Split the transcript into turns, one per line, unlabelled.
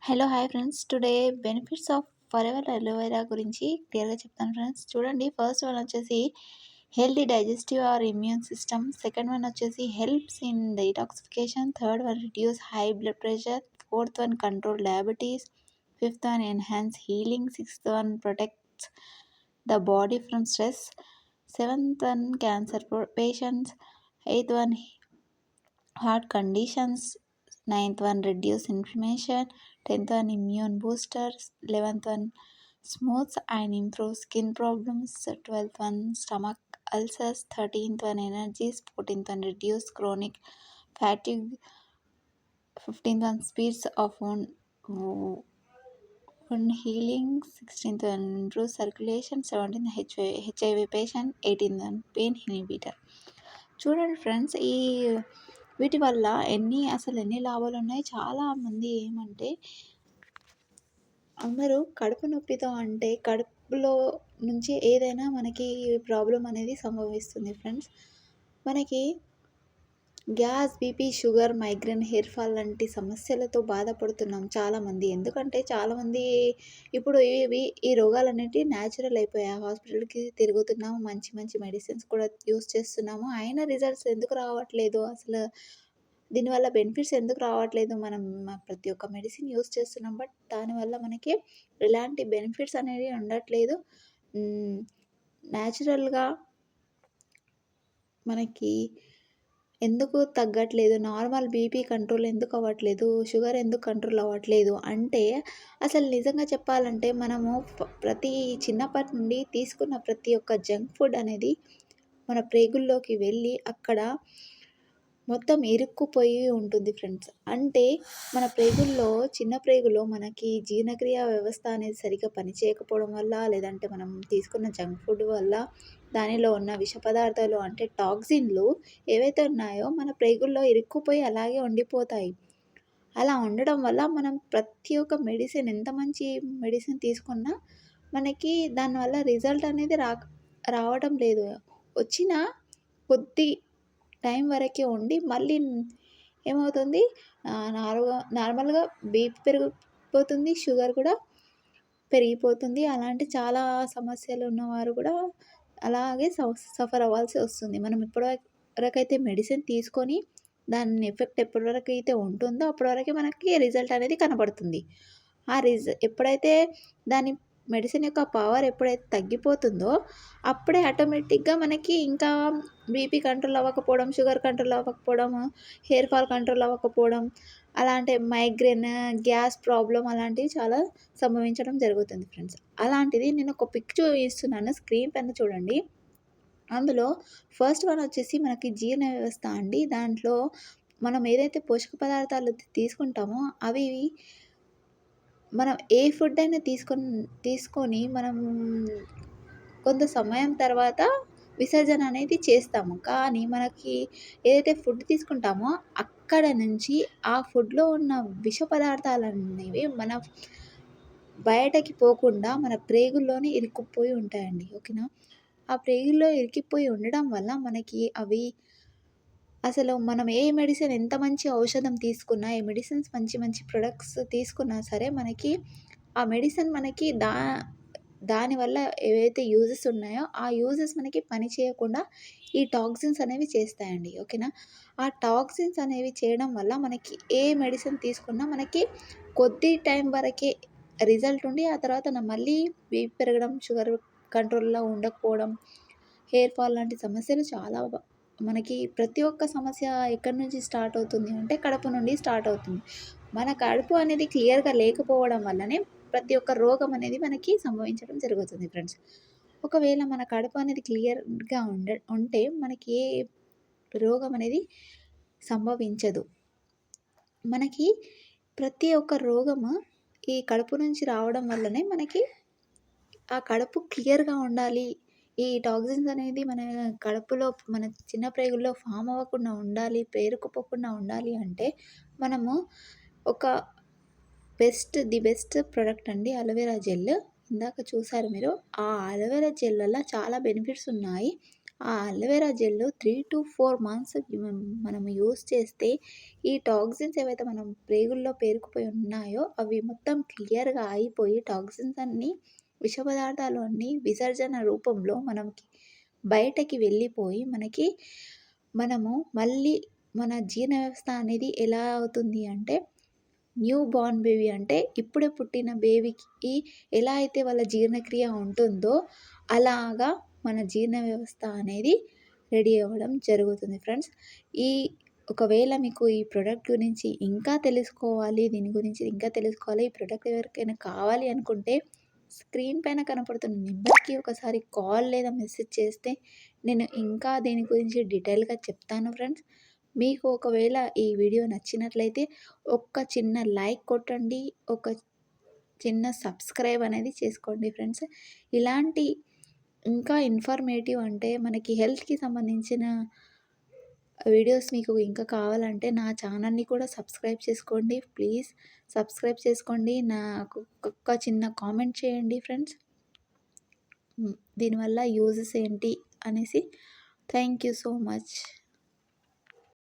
Hello! Hi friends. Today benefits of Forever aloe vera గురించి క్లియర్‌గా చెప్తాను ఫ్రెండ్స్. చూడండి, ఫస్ట్ వన్ వచ్చేసి healthy digestive or immune system. Second one వచ్చేసి helps in detoxification. Third one reduce high blood pressure. Fourth one control diabetes. Fifth one enhance healing. Sixth one protects the body from stress. Seventh one cancer patients. Eighth one heart conditions. Ninth one reduce inflammation. 10th one immune boosters. 11th one smooths and improves skin problems. 12th one stomach ulcers. 13th one energies. 14th one reduce chronic fatigue. 15th one speeds of wound healing. 16th one improves circulation. 17th HIV patient. 18th one pain inhibitor. చూడండి friends, వీటి వల్ల ఎన్ని లాభాలు ఉన్నాయి. చాలామంది ఏమంటే అందరూ కడుపు నొప్పితో అంటే కడుపులో నుంచి ఏదైనా మనకి ప్రాబ్లం అనేది సంభవిస్తుంది ఫ్రెండ్స్. మనకి gas, BP, sugar, migraine, hair fall లాంటి సమస్యలతో బాధపడుతున్నాం చాలామంది. ఎందుకంటే చాలామంది ఇప్పుడు ఈ రోగాలన్నిటివి న్యాచురల్ అయిపోయాయి. హాస్పిటల్‌కి తిరుగుతున్నాము, మంచి మంచి మెడిసిన్స్ కూడా యూజ్ చేస్తున్నాము. అయినా రిజల్ట్స్ ఎందుకు రావట్లేదు? అసలు దీనివల్ల బెనిఫిట్స్ ఎందుకు రావట్లేదు? మనం ప్రతి ఒక్క మెడిసిన్ యూజ్ చేస్తున్నాం, బట్ దానివల్ల మనకి ఎలాంటి బెనిఫిట్స్ అనేవి ఉండట్లేదు. న్యాచురల్‌గా మనకి ఎందుకు తగ్గట్లేదు? నార్మల్ బీపీ కంట్రోల్ ఎందుకు అవ్వట్లేదు? షుగర్ ఎందుకు కంట్రోల్ అవ్వట్లేదు? అంటే అసలు నిజంగా చెప్పాలంటే మనము ప్రతి చిన్నప్పటి నుండి తీసుకున్న ప్రతి ఒక్క జంక్ ఫుడ్ అనేది మన ప్రేగుల్లోకి వెళ్ళి అక్కడ మొత్తం ఇరుక్కుపోయి ఉంటుంది ఫ్రెండ్స్. అంటే మన చిన్న ప్రేగులో మనకి జీర్ణక్రియ వ్యవస్థ అనేది సరిగ్గా పనిచేయకపోవడం వల్ల, లేదంటే మనం తీసుకున్న జంక్ ఫుడ్ వల్ల దానిలో ఉన్న విష పదార్థాలు అంటే టాక్సిన్లు ఏవైతే ఉన్నాయో మన ప్రేగుల్లో ఇరుక్కుపోయి అలాగే ఉండిపోతాయి. అలా ఉండడం వల్ల మనం ప్రతి ఒక్క మెడిసిన్ ఎంత మంచి మెడిసిన్ తీసుకున్నా మనకి దానివల్ల రిజల్ట్ అనేది రావడం లేదు. వచ్చిన కొద్ది టైం వరకే ఉండి మళ్ళీ ఏమవుతుంది, నార్మల్‌గా బీపీ పెరిగిపోతుంది, షుగర్ కూడా పెరిగిపోతుంది. అలాంటి చాలా సమస్యలు ఉన్నవారు కూడా అలాగే సఫర్ అవ్వాల్సి వస్తుంది. మనం వరకైతే మెడిసిన్ తీసుకొని దాని ఎఫెక్ట్ ఎప్పటి వరకైతే ఉంటుందో అప్పటి వరకే మనకి రిజల్ట్ అనేది కనబడుతుంది. ఎప్పుడైతే దాని మెడిసిన్ యొక్క పవర్ ఎప్పుడైతే తగ్గిపోతుందో అప్పుడే ఆటోమేటిక్‌గా మనకి ఇంకా బీపీ కంట్రోల్ అవ్వకపోవడం, షుగర్ కంట్రోల్ అవ్వకపోవడం, హెయిర్ ఫాల్ కంట్రోల్ అవ్వకపోవడం, అలాంటి మైగ్రేన్, గ్యాస్ ప్రాబ్లమ్ అలాంటివి చాలా సంభవించడం జరుగుతుంది ఫ్రెండ్స్. అలాంటిది నేను ఒక పిక్ చూపిస్తున్నాను, స్క్రీన్ పైన చూడండి. అందులో ఫస్ట్ వన్ వచ్చేసి మనకి జీర్ణ వ్యవస్థ అండి. దాంట్లో మనం ఏదైతే పోషక పదార్థాలు తీసుకుంటామో అవి మనం ఏ ఫుడ్ అయినా తీసుకొని మనం కొంత సమయం తర్వాత విసర్జన అనేది చేస్తాము. కానీ మనకి ఏదైతే ఫుడ్ తీసుకుంటామో అక్కడ నుంచి ఆ ఫుడ్‌లో ఉన్న విష పదార్థాలనేవి బయటకి పోకుండా మన ప్రేగుల్లోనే ఇరుక్కుపోయి ఉంటాయండి. ఓకేనా? ఆ ప్రేగుల్లో ఇరికిపోయి ఉండడం వల్ల మనకి అవి అసలు మనం ఏ మెడిసిన్ ఎంత మంచి ఔషధం తీసుకున్నా, ఏ మెడిసిన్స్ మంచి మంచి ప్రొడక్ట్స్ తీసుకున్నా సరే మనకి ఆ మెడిసిన్ మనకి దానివల్ల ఏవైతే యూజెస్ ఉన్నాయో ఆ యూజెస్ మనకి పని చేయకుండా ఈ టాక్సిన్స్ అనేవి చేస్తాయండి. ఓకేనా? ఆ టాక్సిన్స్ అనేవి చేయడం వల్ల మనకి ఏ మెడిసిన్ తీసుకున్నా మనకి కొద్ది టైం వరకే రిజల్ట్ ఉండి ఆ తర్వాత మళ్ళీ బీపీ పెరగడం, షుగర్ కంట్రోల్‌లో ఉండకపోవడం, హెయిర్ ఫాల్ లాంటి సమస్యలు చాలా మనకి ప్రతి ఒక్క సమస్య ఎక్కడి నుంచి స్టార్ట్ అవుతుంది అంటే కడుపు నుండి స్టార్ట్ అవుతుంది. మన కడుపు అనేది క్లియర్‌గా లేకపోవడం వల్లనే ప్రతి ఒక్క రోగం అనేది మనకి సంభవించడం జరుగుతుంది ఫ్రెండ్స్. ఒకవేళ మన కడుపు అనేది క్లియర్‌గా ఉంటే మనకి ఏ రోగం అనేది సంభవించదు. మనకి ప్రతి ఒక్క రోగము ఈ కడుపు నుంచి రావడం వల్లనే మనకి ఆ కడుపు క్లియర్‌గా ఉండాలి. ఈ టాక్సిన్స్ అనేది మన కడుపులో మన చిన్న ప్రేగుల్లో ఫామ్ అవ్వకుండా ఉండాలి, పేరుకుపోకుండా ఉండాలి అంటే మనము ఒక ది బెస్ట్ ప్రొడక్ట్ అండి అలోవెరా జెల్. ఇందాక చూసారు మీరు. ఆ అలోవెరా జెల్ వల్ల చాలా బెనిఫిట్స్ ఉన్నాయి. ఆ అలోవెరా జెల్ 3-4 మంత్స్ మనం యూజ్ చేస్తే ఈ టాక్సిన్స్ ఏవైతే మనం ప్రేగుల్లో పేరుకుపోయి ఉన్నాయో అవి మొత్తం క్లియర్‌గా అయిపోయి టాక్సిన్స్ అన్నీ విష పదార్థాలు అన్నీ విసర్జన రూపంలో మనకి బయటకి వెళ్ళిపోయి మనము మళ్ళీ మన జీర్ణ వ్యవస్థ అనేది ఎలా అవుతుంది అంటే న్యూ బోర్న్ బేబీ అంటే ఇప్పుడే పుట్టిన బేబీకి ఎలా అయితే వాళ్ళ జీర్ణక్రియ ఉంటుందో, అలాగా మన జీర్ణ వ్యవస్థ అనేది రెడీ అవ్వడం జరుగుతుంది ఫ్రెండ్స్. ఈ ఒకవేళ మీకు ఈ ప్రొడక్ట్ గురించి ఇంకా తెలుసుకోవాలి, దీని గురించి ఇంకా తెలుసుకోవాలి, ఈ ప్రొడక్ట్ ఎవరికైనా కావాలి అనుకుంటే స్క్రీన్ పైన కనపడుతున్న నెంబర్‌కి ఒకసారి కాల్ లేదా మెసేజ్ చేస్తే నేను ఇంకా దీని గురించి డీటెయిల్‌గా చెప్తాను ఫ్రెండ్స్. మీకు ఒకవేళ ఈ వీడియో నచ్చినట్లయితే ఒక్క చిన్న లైక్ కొట్టండి. ఒక చిన్న సబ్స్క్రైబ్ అనేది చేసుకోండి ఫ్రెండ్స్. ఇలాంటి ఇంకా ఇన్ఫర్మేటివ్ అంటే మనకి హెల్త్‌కి సంబంధించిన వీడియోస్ మీకు ఇంకా కావాలంటే నా ఛానల్‌ని కూడా సబ్స్క్రైబ్ చేసుకోండి. ప్లీజ్ సబ్స్క్రైబ్ చేసుకోండి. నాకు ఒక చిన్న కామెంట్ చేయండి ఫ్రెండ్స్. దీనివల్ల యూజెస్ ఏంటి అనేసి. Thank you so much.